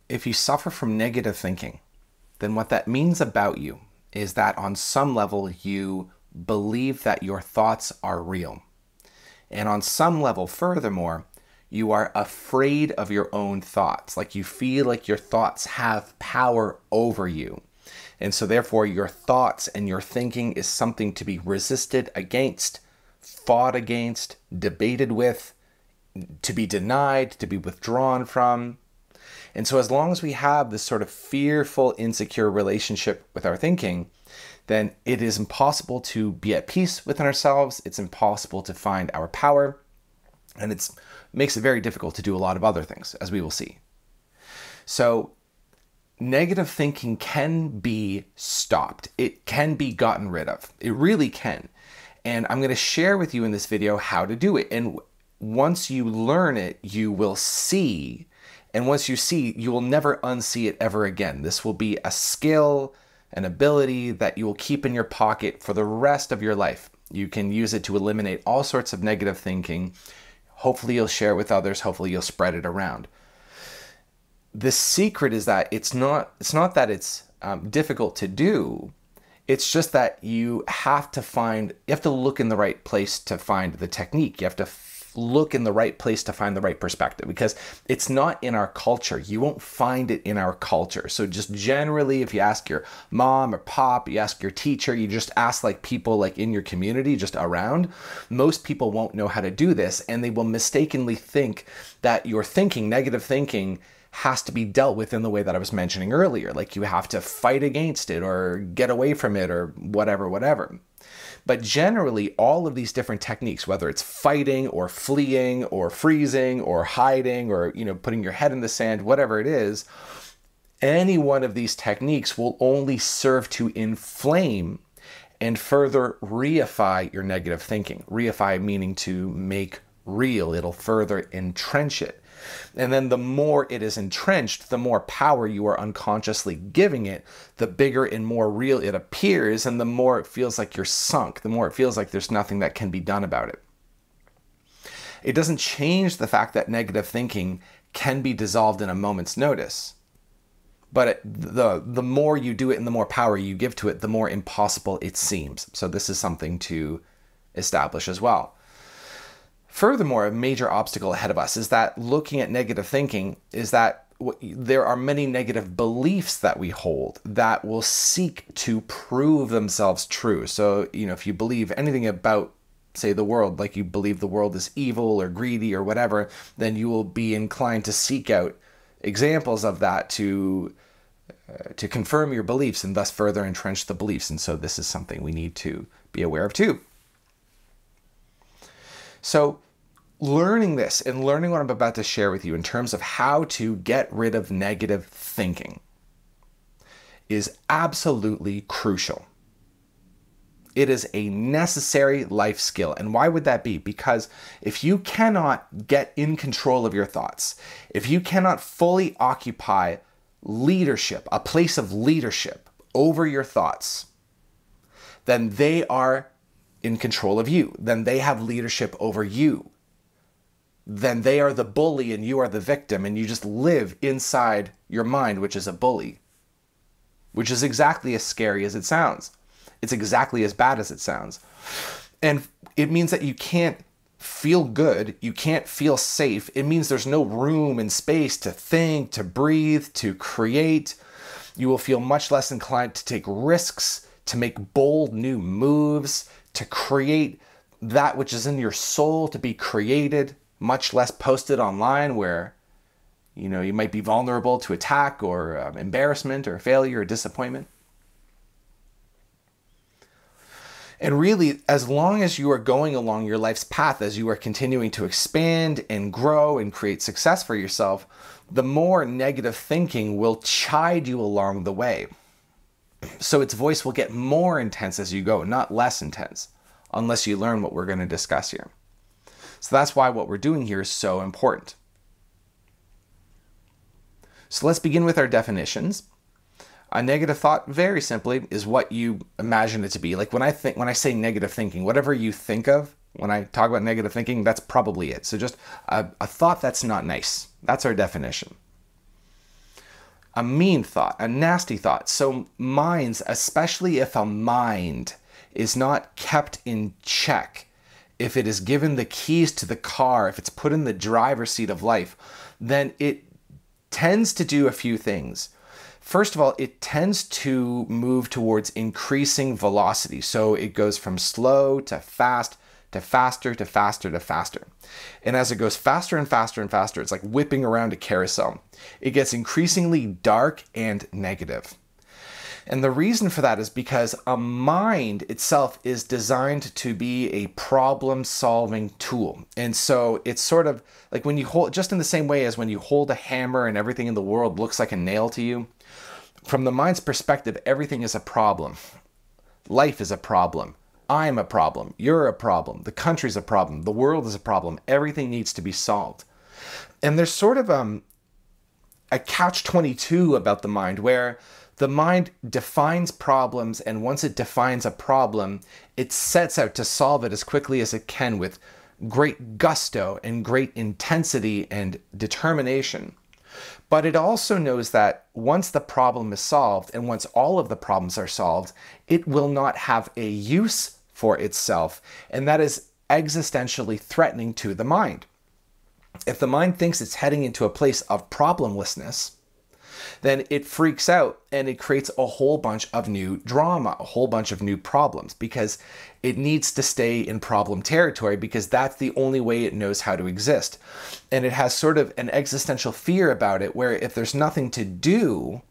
If you suffer from negative thinking, then what that means about you is that on some level you believe that your thoughts are real. And on some level, furthermore, you are afraid of your own thoughts. Like you feel like your thoughts have power over you. And so therefore your thoughts and your thinking is something to be resisted against, fought against, debated with, to be denied, to be withdrawn from. And so as long as we have this sort of fearful, insecure relationship with our thinking, then it is impossible to be at peace within ourselves. It's impossible to find our power. And it makes it very difficult to do a lot of other things, as we will see. So negative thinking can be stopped. It can be gotten rid of. It really can. And I'm going to share with you in this video how to do it. And once you learn it, you will see. And once you see, you will never unsee it ever again. This will be a skill, an ability that you will keep in your pocket for the rest of your life. You can use it to eliminate all sorts of negative thinking. Hopefully you'll share it with others. Hopefully you'll spread it around. The secret is that it's not that it's difficult to do. It's just that you have to look in the right place to find the technique. You have to look in the right place to find the right perspective, because it's not in our culture. You won't find it in our culture. So just generally, if you ask your mom or pop, you ask your teacher, you just ask like people like in your community, just around, most people won't know how to do this, and they will mistakenly think that your thinking, negative thinking, has to be dealt with in the way that I was mentioning earlier. Like you have to fight against it or get away from it or whatever. But generally, all of these different techniques, whether it's fighting or fleeing or freezing or hiding or, putting your head in the sand, whatever it is, any one of these techniques will only serve to inflame and further reify your negative thinking. Reify meaning to make real. It'll further entrench it. And then the more it is entrenched, the more power you are unconsciously giving it, the bigger and more real it appears, and the more it feels like you're sunk, the more it feels like there's nothing that can be done about it. It doesn't change the fact that negative thinking can be dissolved in a moment's notice. But the more you do it and the more power you give to it, the more impossible it seems. So this is something to establish as well. Furthermore, a major obstacle ahead of us is that looking at negative thinking is that there are many negative beliefs that we hold that will seek to prove themselves true. So, if you believe anything about, say, the world, like you believe the world is evil or greedy or whatever, then you will be inclined to seek out examples of that to confirm your beliefs and thus further entrench the beliefs. And so this is something we need to be aware of too. So learning this and learning what I'm about to share with you in terms of how to get rid of negative thinking is absolutely crucial. It is a necessary life skill. And why would that be? Because if you cannot get in control of your thoughts, if you cannot fully occupy leadership, a place of leadership over your thoughts, then they are in control of you. Then they have leadership over you. Then they are the bully and you are the victim, and you just live inside your mind, which is a bully, which is exactly as scary as it sounds. It's exactly as bad as it sounds. And it means that you can't feel good. You can't feel safe. It means there's no room and space to think, to breathe, to create. You will feel much less inclined to take risks, to make bold new moves, to create that which is in your soul to be created, much less posted online where, you might be vulnerable to attack or embarrassment or failure or disappointment. And really, as long as you are going along your life's path, as you are continuing to expand and grow and create success for yourself, the more negative thinking will chide you along the way. So its voice will get more intense as you go, not less intense, unless you learn what we're going to discuss here. So that's why what we're doing here is so important. So let's begin with our definitions. A negative thought, very simply, is what you imagine it to be. Like when I say negative thinking, whatever you think of when I talk about negative thinking, that's probably it. So just a thought that's not nice. That's our definition. a mean thought, a nasty thought. So minds, especially if a mind is not kept in check, if it is given the keys to the car, if it's put in the driver's seat of life, then it tends to do a few things. First of all, it tends to move towards increasing velocity. So it goes from slow to fast to faster to faster to faster. And as it goes faster and faster and faster, it's like whipping around a carousel. It gets increasingly dark and negative. And the reason for that is because a mind itself is designed to be a problem-solving tool. And so it's sort of like when you hold, just in the same way as when you hold a hammer and everything in the world looks like a nail to you, from the mind's perspective, everything is a problem. Life is a problem. I'm a problem. You're a problem. The country's a problem. The world is a problem. Everything needs to be solved. And there's sort of a catch-22 about the mind where the mind defines problems, and once it defines a problem, it sets out to solve it as quickly as it can with great gusto and great intensity and determination. But it also knows that once the problem is solved, and once all of the problems are solved, it will not have a use for itself, and that is existentially threatening to the mind. If the mind thinks it's heading into a place of problemlessness, then it freaks out and it creates a whole bunch of new drama, a whole bunch of new problems, because it needs to stay in problem territory because that's the only way it knows how to exist. And it has sort of an existential fear about it where if there's nothing to do,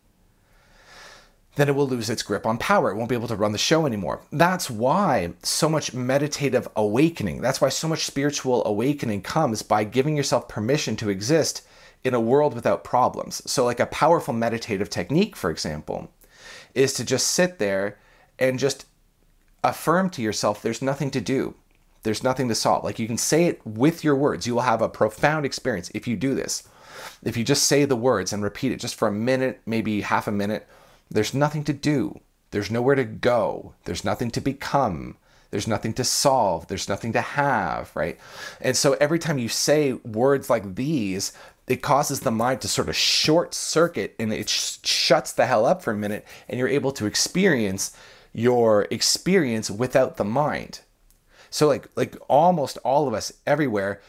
then it will lose its grip on power. It won't be able to run the show anymore. That's why so much meditative awakening, that's why so much spiritual awakening comes by giving yourself permission to exist in a world without problems. So like a powerful meditative technique, for example, is to just sit there and just affirm to yourself there's nothing to do. There's nothing to solve. Like you can say it with your words. You will have a profound experience if you do this. If you just say the words and repeat it just for a minute, maybe half a minute, there's nothing to do. There's nowhere to go. There's nothing to become. There's nothing to solve. There's nothing to have, right? And so every time you say words like these, it causes the mind to sort of short circuit and it shuts the hell up for a minute, and you're able to experience your experience without the mind. So like almost all of us everywhere,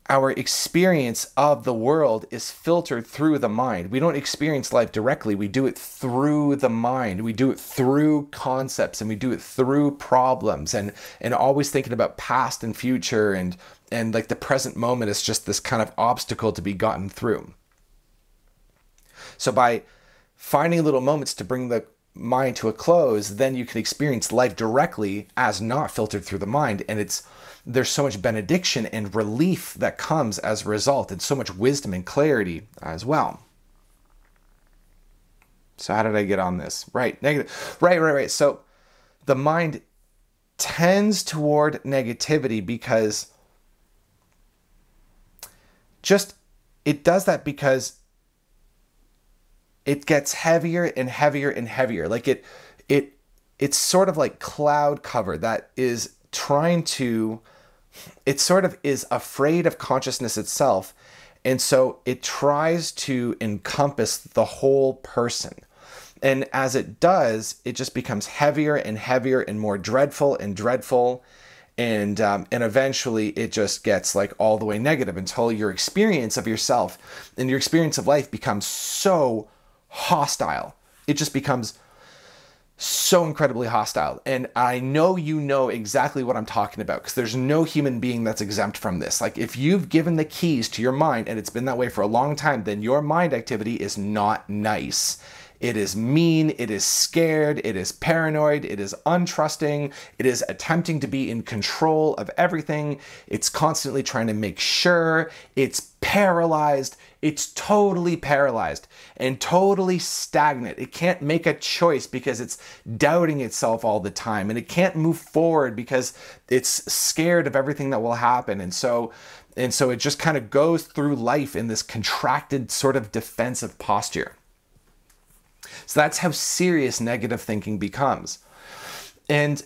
our experience of the world is filtered through the mind. We don't experience life directly. We do it through the mind. We do it through concepts, and we do it through problems, and always thinking about past and future, and like the present moment is just this kind of obstacle to be gotten through. So by finding little moments to bring the mind to a close, then you can experience life directly as not filtered through the mind, and there's so much benediction and relief that comes as a result, and so much wisdom and clarity as well. So how did I get on this? Right, negative. Right. So the mind tends toward negativity because it does that because it gets heavier and heavier and heavier. Like it's sort of like cloud cover that is it sort of is afraid of consciousness itself. And so it tries to encompass the whole person. And as it does, it just becomes heavier and heavier and more dreadful and dreadful. And eventually it just gets like all the way negative until your experience of yourself and your experience of life becomes so hostile. It just becomes so incredibly hostile. And I know you know exactly what I'm talking about, because there's no human being that's exempt from this. Like if you've given the keys to your mind and it's been that way for a long time, then your mind activity is not nice. It is mean, it is scared, it is paranoid, it is untrusting, it is attempting to be in control of everything, it's constantly trying to make sure, it's paralyzed, it's totally paralyzed and totally stagnant. It can't make a choice because it's doubting itself all the time, and it can't move forward because it's scared of everything that will happen. And so it just kind of goes through life in this contracted sort of defensive posture. So that's how serious negative thinking becomes. And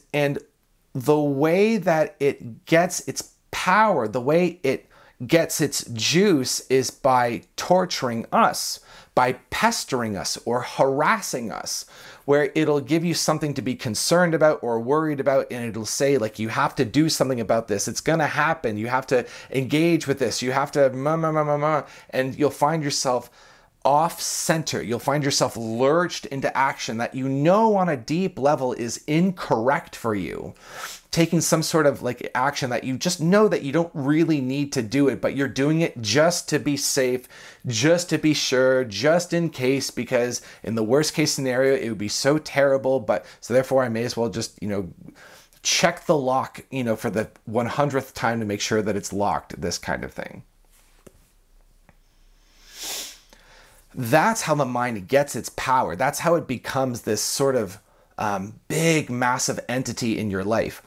the way that it gets its power, the way it gets its juice is by torturing us, by pestering us or harassing us, where it'll give you something to be concerned about or worried about, and it'll say, like, you have to do something about this. It's gonna happen. You have to engage with this. You have to and you'll find yourself off center. You'll find yourself lurched into action that you know on a deep level is incorrect for you. Taking some sort of like action that you just know that you don't really need to do it, but you're doing it just to be safe, just to be sure, just in case, because in the worst case scenario, it would be so terrible, but so therefore I may as well just, check the lock, for the 100th time to make sure that it's locked, this kind of thing. That's how the mind gets its power. That's how it becomes this sort of big, massive entity in your life.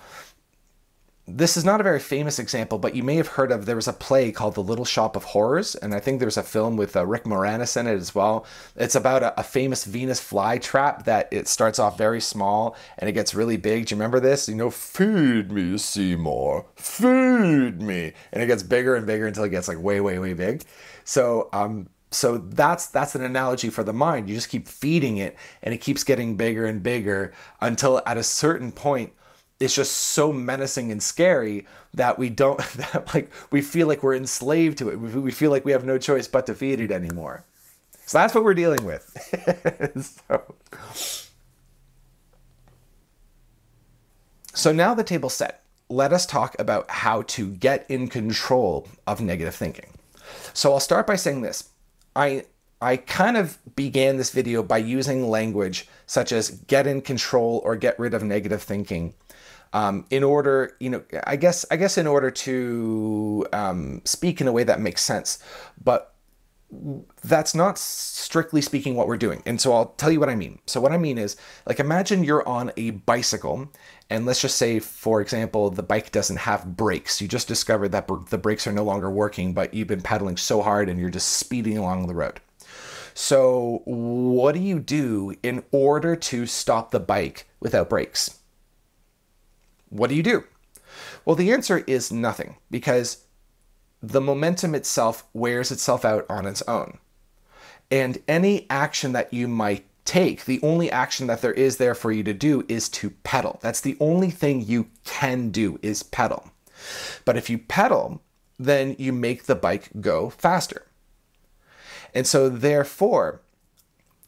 This is not a very famous example, but you may have heard of, there was a play called The Little Shop of Horrors, and I think there's a film with Rick Moranis in it as well. It's about a famous Venus flytrap that it starts off very small and it gets really big. Do you remember this? Feed me, Seymour, feed me. And it gets bigger and bigger until it gets like way, way, way big. So that's an analogy for the mind. You just keep feeding it and it keeps getting bigger and bigger until at a certain point, it's just so menacing and scary that we feel like we're enslaved to it. We feel like we have no choice but to feed it anymore. So that's what we're dealing with. So now the table's set. Let us talk about how to get in control of negative thinking. So I'll start by saying this. I kind of began this video by using language such as get in control or get rid of negative thinking. In order, I guess in order to speak in a way that makes sense, but that's not strictly speaking what we're doing. And so I'll tell you what I mean. So what I mean is, like, imagine you're on a bicycle, and let's just say, for example, the bike doesn't have brakes. You just discovered that the brakes are no longer working, but you've been pedaling so hard and you're just speeding along the road. So what do you do in order to stop the bike without brakes? What do you do? Well, the answer is nothing, because the momentum itself wears itself out on its own. And any action that you might take, the only action that there is there for you to do is to pedal. That's the only thing you can do, is pedal. But if you pedal, then you make the bike go faster. And so therefore,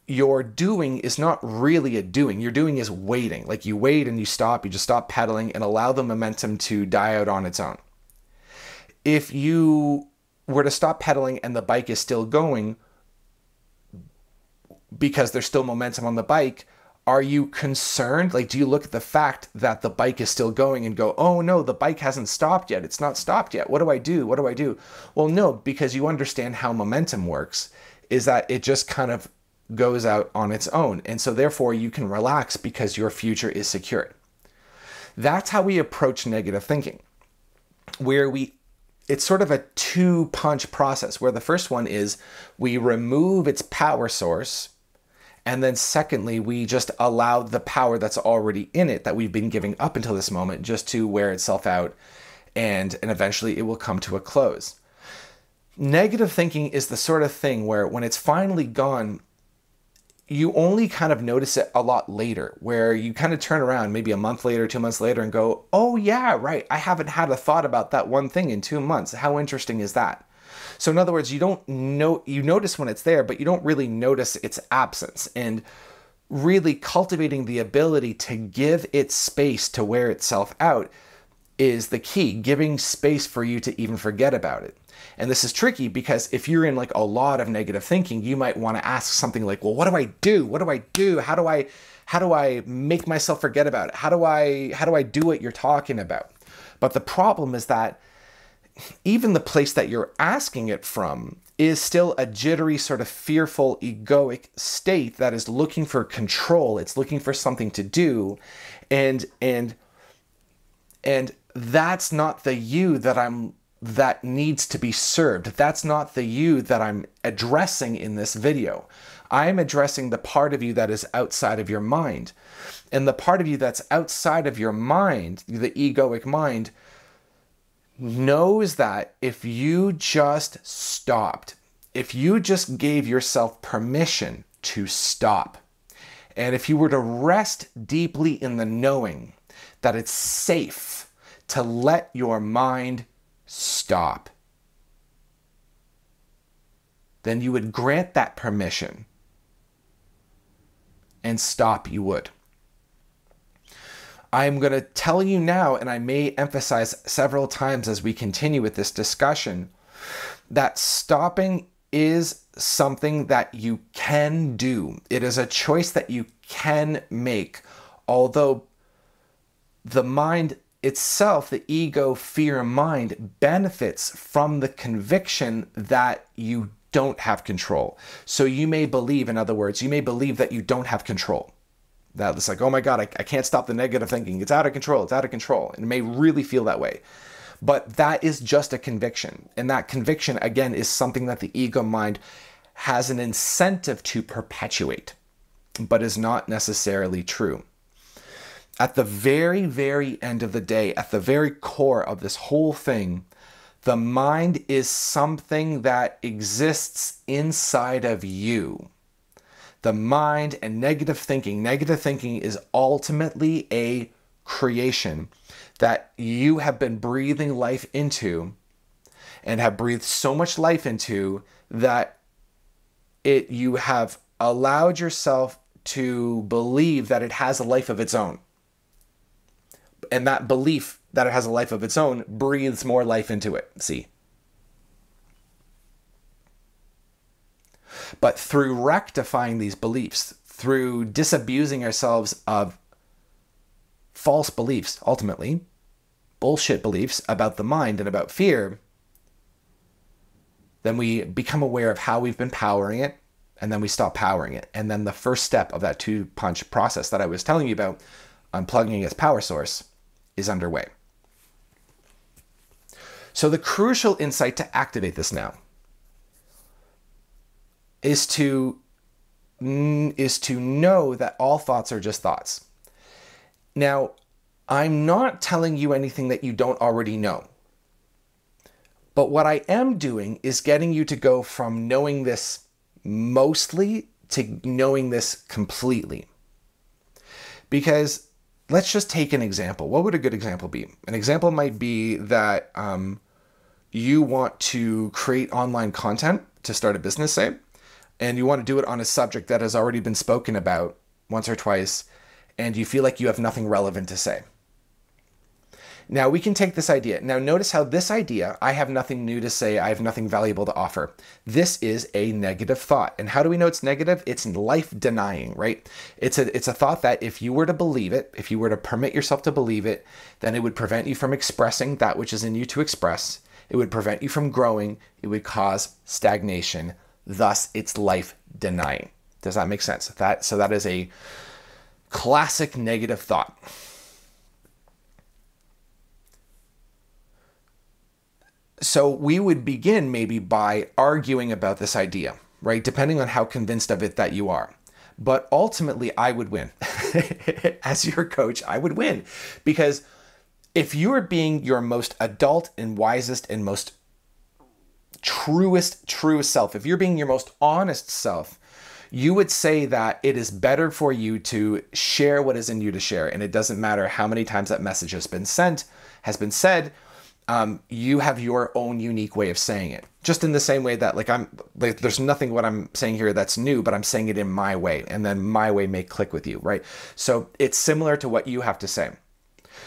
your doing is not really a doing. Your doing is waiting. Like, you wait and you just stop pedaling and allow the momentum to die out on its own. If you were to stop pedaling and the bike is still going because there's still momentum on the bike, are you concerned? Like, do you look at the fact that the bike is still going and go, oh no, the bike hasn't stopped yet. It's not stopped yet. What do I do? What do I do? Well, no, because you understand how momentum works, is that it just kind of goes out on its own. And so therefore you can relax because your future is secured. That's how we approach negative thinking, where it's sort of a two-punch process, where the first one is we remove its power source, and then secondly, we just allow the power that's already in it, that we've been giving up until this moment, just to wear itself out, and eventually it will come to a close. Negative thinking is the sort of thing where when it's finally gone, you only kind of notice it a lot later, where you kind of turn around maybe a month later, 2 months later, and go, oh yeah, right, I haven't had a thought about that one thing in 2 months. How interesting is that? So in other words, you notice when it's there, but you don't really notice its absence. And really cultivating the ability to give it space to wear itself out is the key, giving space for you to even forget about it. And this is tricky because if you're in like a lot of negative thinking, you might want to ask something like, well, what do I do? What do I do? How do I make myself forget about it? How do I do what you're talking about? But the problem is that even the place that you're asking it from is still a jittery, sort of fearful, egoic state that is looking for control. It's looking for something to do. And that's not the you that needs to be served. That's not the you that I'm addressing in this video. I'm addressing the part of you that is outside of your mind. And the part of you that's outside of your mind, the egoic mind, knows that if you just stopped, if you just gave yourself permission to stop, and if you were to rest deeply in the knowing that it's safe to let your mind stop, then you would grant that permission and stop you would. I'm going to tell you now, and I may emphasize several times as we continue with this discussion, that stopping is something that you can do. It is a choice that you can make. Although the mind itself, the ego, fear mind, benefits from the conviction that you don't have control. So you may believe, in other words, you may believe that you don't have control. That it's like, oh my God, I can't stop the negative thinking. It's out of control. It's out of control. And it may really feel that way. But that is just a conviction. And that conviction, again, is something that the ego mind has an incentive to perpetuate, but is not necessarily true. At the very, very end of the day, at the very core of this whole thing, the mind is something that exists inside of you. The mind and negative thinking is ultimately a creation that you have been breathing life into and have breathed so much life into that you have allowed yourself to believe that it has a life of its own. And that belief that it has a life of its own breathes more life into it. See? But through rectifying these beliefs, through disabusing ourselves of false beliefs, ultimately, bullshit beliefs about the mind and about fear, then we become aware of how we've been powering it, and then we stop powering it. And then the first step of that two-punch process that I was telling you about, unplugging its power source, is underway. So the crucial insight to activate this now is to know that all thoughts are just thoughts. Now, I'm not telling you anything that you don't already know. But what I am doing is getting you to go from knowing this mostly to knowing this completely. Because let's just take an example. What would a good example be? An example might be that you want to create online content to start a business, say, and you want to do it on a subject that has already been spoken about once or twice, and you feel like you have nothing relevant to say. Now, we can take this idea. Now, notice how this idea, I have nothing new to say, I have nothing valuable to offer. This is a negative thought. And how do we know it's negative? It's life denying, right? It's a thought that if you were to believe it, if you were to permit yourself to believe it, then it would prevent you from expressing that which is in you to express. It would prevent you from growing. It would cause stagnation. Thus, it's life denying. Does that make sense? So that is a classic negative thought. So we would begin maybe by arguing about this idea, right? Depending on how convinced of it that you are. But ultimately, I would win. As your coach, I would win. Because if you are being your most adult and wisest and most truest self, if you're being your most honest self, you would say that it is better for you to share what is in you to share. And it doesn't matter how many times that message has been said, you have your own unique way of saying it. Just in the same way that there's nothing what I'm saying here that's new, but I'm saying it in my way, and then my way may click with you, right? So it's similar to what you have to say.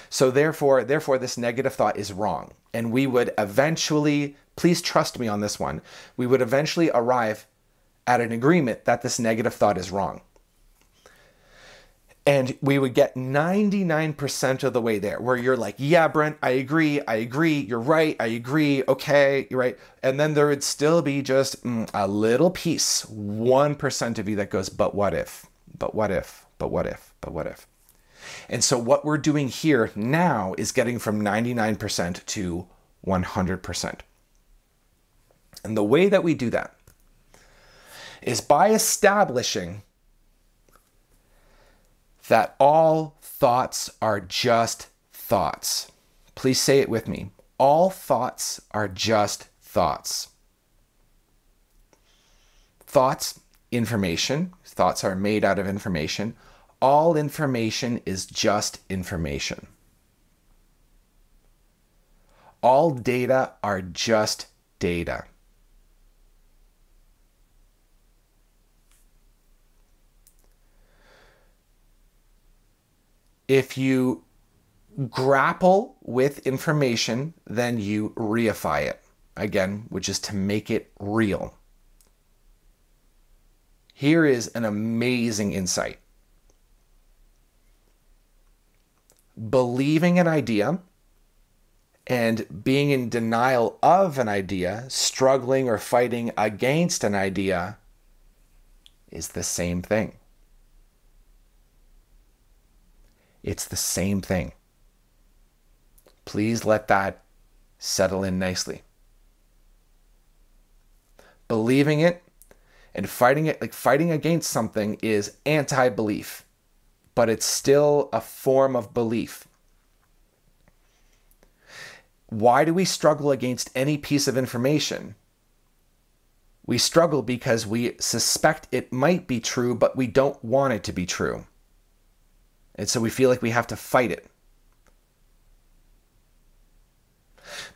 So therefore, this negative thought is wrong. And we would eventually, please trust me on this one, we would eventually arrive at an agreement that this negative thought is wrong. And we would get 99% of the way there, where you're like, yeah, Brent, I agree, you're right, I agree, okay, you're right. And then there would still be just a little piece, 1% of you that goes, but what if, but what if, but what if, but what if? And so what we're doing here now is getting from 99% to 100%. And the way that we do that is by establishing that all thoughts are just thoughts. Please say it with me. All thoughts are just thoughts. Thoughts, information. Thoughts are made out of information. All information is just information. All data are just data. If you grapple with information, then you reify it. Again, which is to make it real. Here is an amazing insight. Believing an idea and being in denial of an idea, struggling or fighting against an idea, is the same thing. It's the same thing. Please let that settle in nicely. Believing it and fighting it, like fighting against something, is anti-belief, but it's still a form of belief. Why do we struggle against any piece of information? We struggle because we suspect it might be true, but we don't want it to be true. And so we feel like we have to fight it.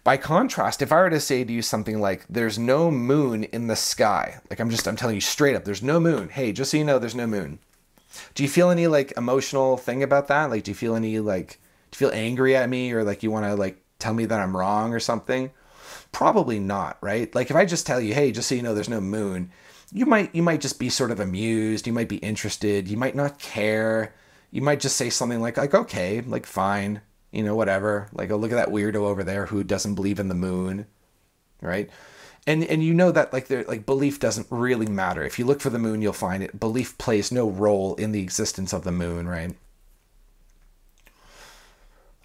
By contrast, if I were to say to you something like, there's no moon in the sky, like I'm telling you straight up, there's no moon. Hey, just so you know, there's no moon. Do you feel any like emotional thing about that? Like, do you feel any like, do you feel angry at me, or like you want to like tell me that I'm wrong or something? Probably not, right? Like if I just tell you, hey, just so you know, there's no moon, you might just be sort of amused. You might be interested. You might not care. You might just say something like, okay, like fine, you know, whatever. Like, oh, look at that weirdo over there who doesn't believe in the moon, right? And you know that like belief doesn't really matter. If you look for the moon, you'll find it. Belief plays no role in the existence of the moon, right?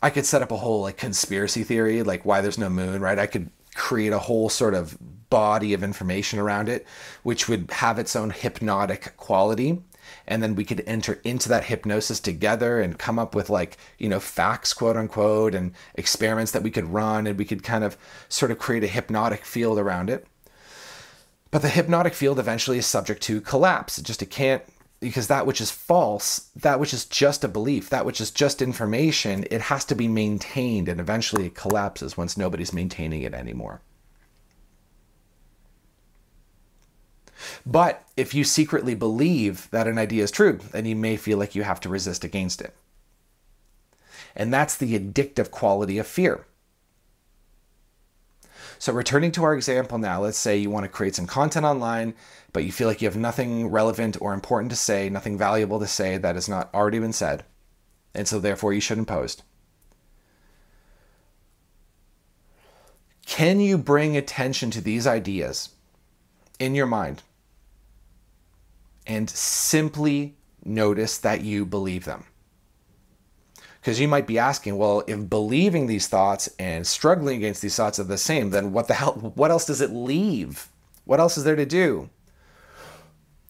I could set up a whole like conspiracy theory, like why there's no moon, right? I could create a whole sort of body of information around it, which would have its own hypnotic quality. And then we could enter into that hypnosis together and come up with like, you know, facts, quote unquote, and experiments that we could run, and we could kind of sort of create a hypnotic field around it. But the hypnotic field eventually is subject to collapse. It can't, because that which is false, that which is just a belief, that which is just information, it has to be maintained, and eventually it collapses once nobody's maintaining it anymore. But if you secretly believe that an idea is true, then you may feel like you have to resist against it. And that's the addictive quality of fear. So returning to our example now, let's say you want to create some content online, but you feel like you have nothing relevant or important to say, nothing valuable to say that has not already been said, and so therefore you shouldn't post. Can you bring attention to these ideas in your mind and simply notice that you believe them? Because you might be asking, well, if believing these thoughts and struggling against these thoughts are the same, then what the hell, what else does it leave? What else is there to do?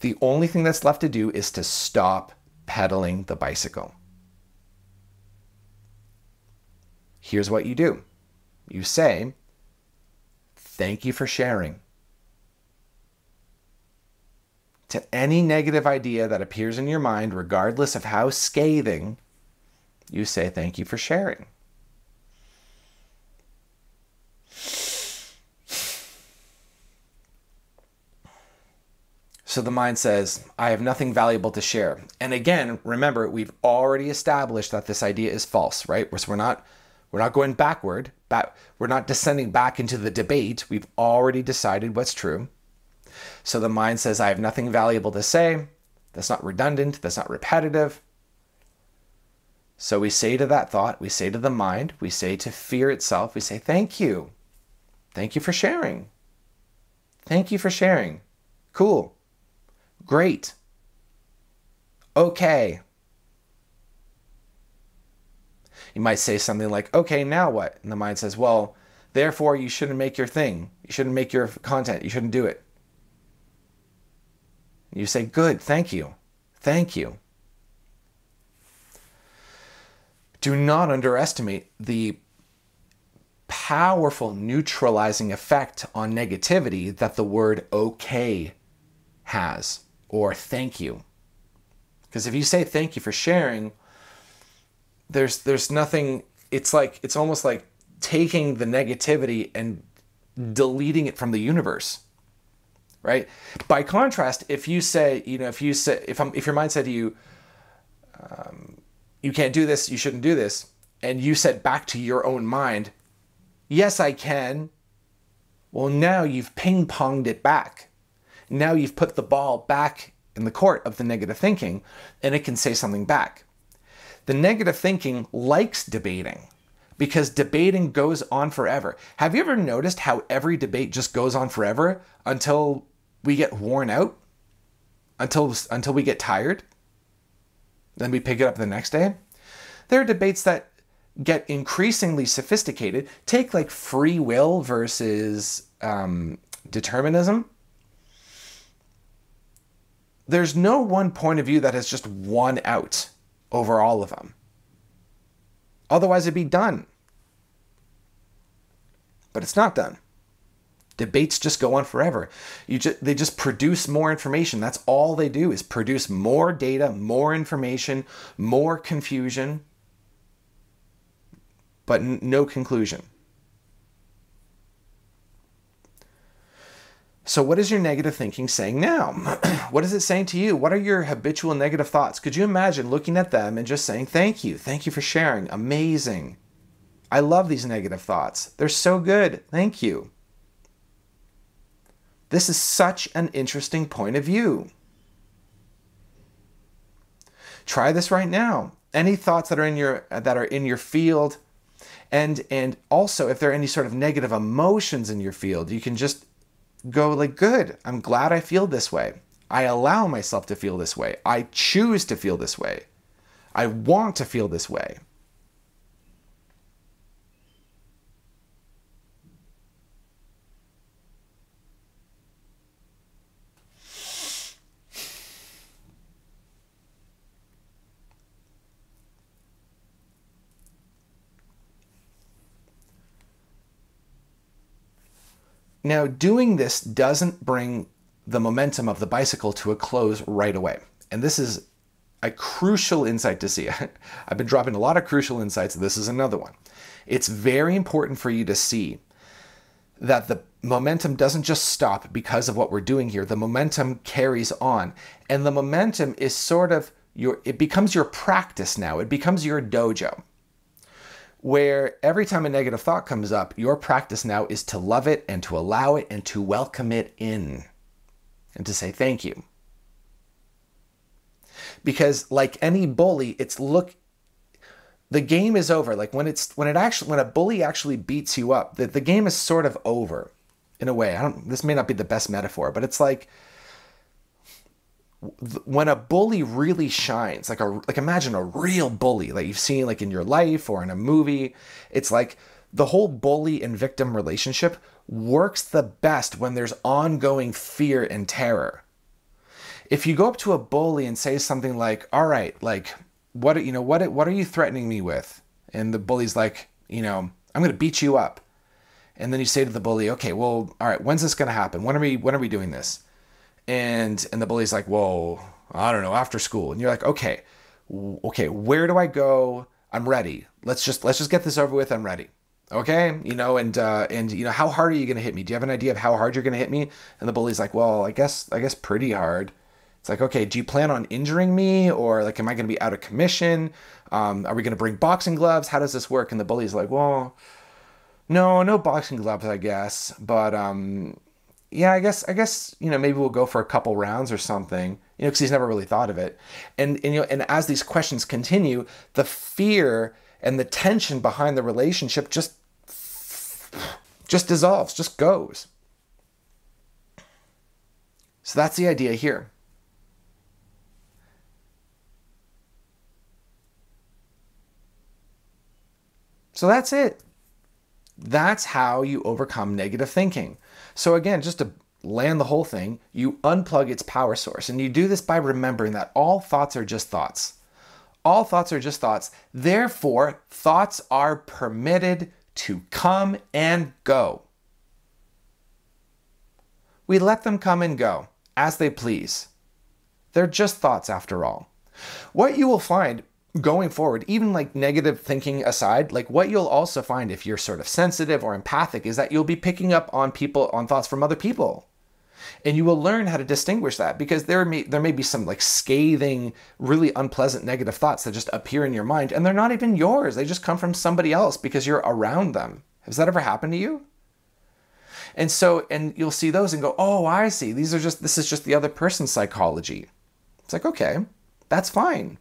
The only thing that's left to do is to stop pedaling the bicycle. Here's what you do. You say, thank you for sharing. To any negative idea that appears in your mind, regardless of how scathing, you say, thank you for sharing. So the mind says, I have nothing valuable to share. And again, remember, we've already established that this idea is false, right? So we're not going backward. We're not descending back into the debate. We've already decided what's true. So the mind says, I have nothing valuable to say. That's not redundant. That's not repetitive. So we say to that thought, we say to the mind, we say to fear itself, we say, thank you. Thank you for sharing. Thank you for sharing. Cool. Great. Okay. You might say something like, okay, now what? And the mind says, well, therefore you shouldn't make your thing. You shouldn't make your content. You shouldn't do it. You say, good, thank you. Thank you. Do not underestimate the powerful neutralizing effect on negativity that the word okay has, or thank you. Because if you say thank you for sharing, there's nothing, it's almost like taking the negativity and deleting it from the universe, right? By contrast, if your mind said to you, you can't do this, you shouldn't do this, and you said back to your own mind, yes, I can. Well, now you've ping-ponged it back. Now you've put the ball back in the court of the negative thinking, and it can say something back. The negative thinking likes debating because debating goes on forever. Have you ever noticed how every debate just goes on forever until we get worn out? Until we get tired? Then we pick it up the next day? There are debates that get increasingly sophisticated. Take like free will versus determinism. There's no one point of view that has just won out over all of them. Otherwise it'd be done. But it's not done. Debates just go on forever. They just produce more information. That's all they do, is produce more data, more information, more confusion, but no conclusion. So what is your negative thinking saying now? What is it saying to you? What are your habitual negative thoughts? Could you imagine looking at them and just saying, thank you for sharing, amazing. I love these negative thoughts. They're so good, thank you. This is such an interesting point of view. Try this right now. Any thoughts that are in your field, and also if there are any sort of negative emotions in your field, you can just go like, good, I'm glad I feel this way. I allow myself to feel this way. I choose to feel this way. I want to feel this way. Now, doing this doesn't bring the momentum of the bicycle to a close right away. And this is a crucial insight to see. I've been dropping a lot of crucial insights. This is another one. It's very important for you to see that the momentum doesn't just stop because of what we're doing here. The momentum carries on. And the momentum is sort of it becomes your practice now. It becomes your dojo, where every time a negative thought comes up, your practice now is to love it and to allow it and to welcome it in and to say thank you. Because like any bully, the game is over. Like when a bully actually beats you up, the game is sort of over in a way. This may not be the best metaphor, but it's like when a bully really shines, like imagine a real bully that you've seen like in your life or in a movie. It's like the whole bully and victim relationship works the best when there's ongoing fear and terror. If you go up to a bully and say something like, all right, like, what are you threatening me with? And the bully's like, I'm going to beat you up. And then you say to the bully, okay, well, all right, when's this going to happen? When are we doing this? And the bully's like, whoa, I don't know, after school. And you're like, okay, where do I go? I'm ready. Let's just get this over with. I'm ready. Okay. And how hard are you going to hit me? Do you have an idea of how hard you're going to hit me? And the bully's like, well, I guess pretty hard. It's like, okay, do you plan on injuring me? Or like, am I going to be out of commission? Are we going to bring boxing gloves? How does this work? And the bully's like, well, no boxing gloves, I guess. But, yeah, I guess, maybe we'll go for a couple rounds or something, because he's never really thought of it. And as these questions continue, the fear and the tension behind the relationship just dissolves, just goes. So that's the idea here. So that's it. That's how you overcome negative thinking. So again, just to land the whole thing, you unplug its power source. And you do this by remembering that all thoughts are just thoughts. All thoughts are just thoughts. Therefore, thoughts are permitted to come and go. We let them come and go as they please. They're just thoughts after all. What you will find going forward, even like negative thinking aside, like what you'll also find if you're sort of sensitive or empathic is that you'll be picking up on thoughts from other people. And you will learn how to distinguish that, because there may be some like scathing, really unpleasant negative thoughts that just appear in your mind, and they're not even yours. They just come from somebody else because you're around them. Has that ever happened to you? And you'll see those and go, oh, I see. This is just the other person's psychology. It's like, okay, that's fine.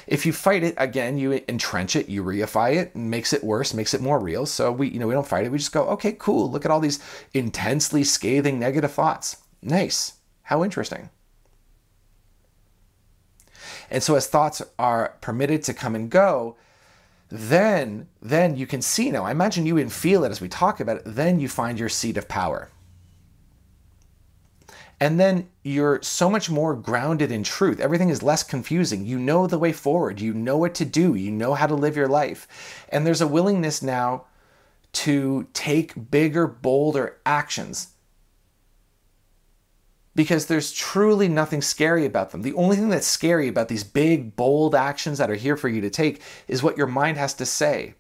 If you fight it, again, you entrench it, you reify it, and makes it worse, makes it more real. So we don't fight it. We just go, okay, cool. Look at all these intensely scathing negative thoughts. Nice. How interesting. And so as thoughts are permitted to come and go, then you can see now. I imagine you can feel it as we talk about it. Then you find your seat of power. And then you're so much more grounded in truth. Everything is less confusing. You know the way forward. You know what to do. You know how to live your life. And there's a willingness now to take bigger, bolder actions, because there's truly nothing scary about them. The only thing that's scary about these big, bold actions that are here for you to take is what your mind has to say.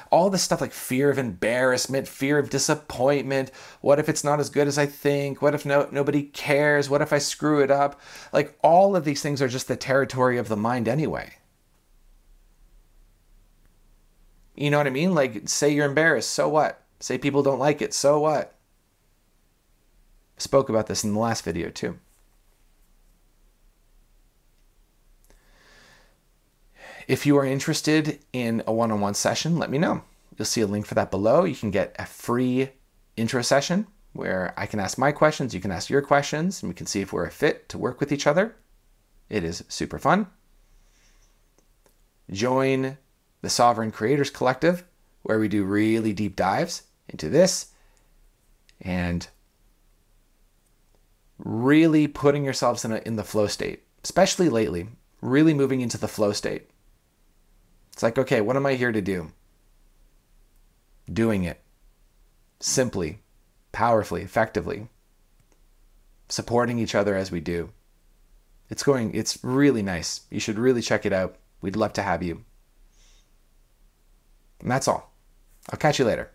All this stuff like fear of embarrassment, fear of disappointment, what if it's not as good as I think, what if nobody cares, what if I screw it up? Like all of these things are just the territory of the mind anyway. You know what I mean? Like say you're embarrassed, so what? Say people don't like it, so what? Spoke about this in the last video too. If you are interested in a one-on-one session, let me know. You'll see a link for that below. You can get a free intro session where I can ask my questions, you can ask your questions, and we can see if we're a fit to work with each other. It is super fun. Join the Sovereign Creators Collective, where we do really deep dives into this and really putting yourselves in the flow state, especially lately, really moving into the flow state. It's like, okay, what am I here to do? Doing it simply, powerfully, effectively, supporting each other as we do. It's really nice. You should really check it out. We'd love to have you. And that's all. I'll catch you later.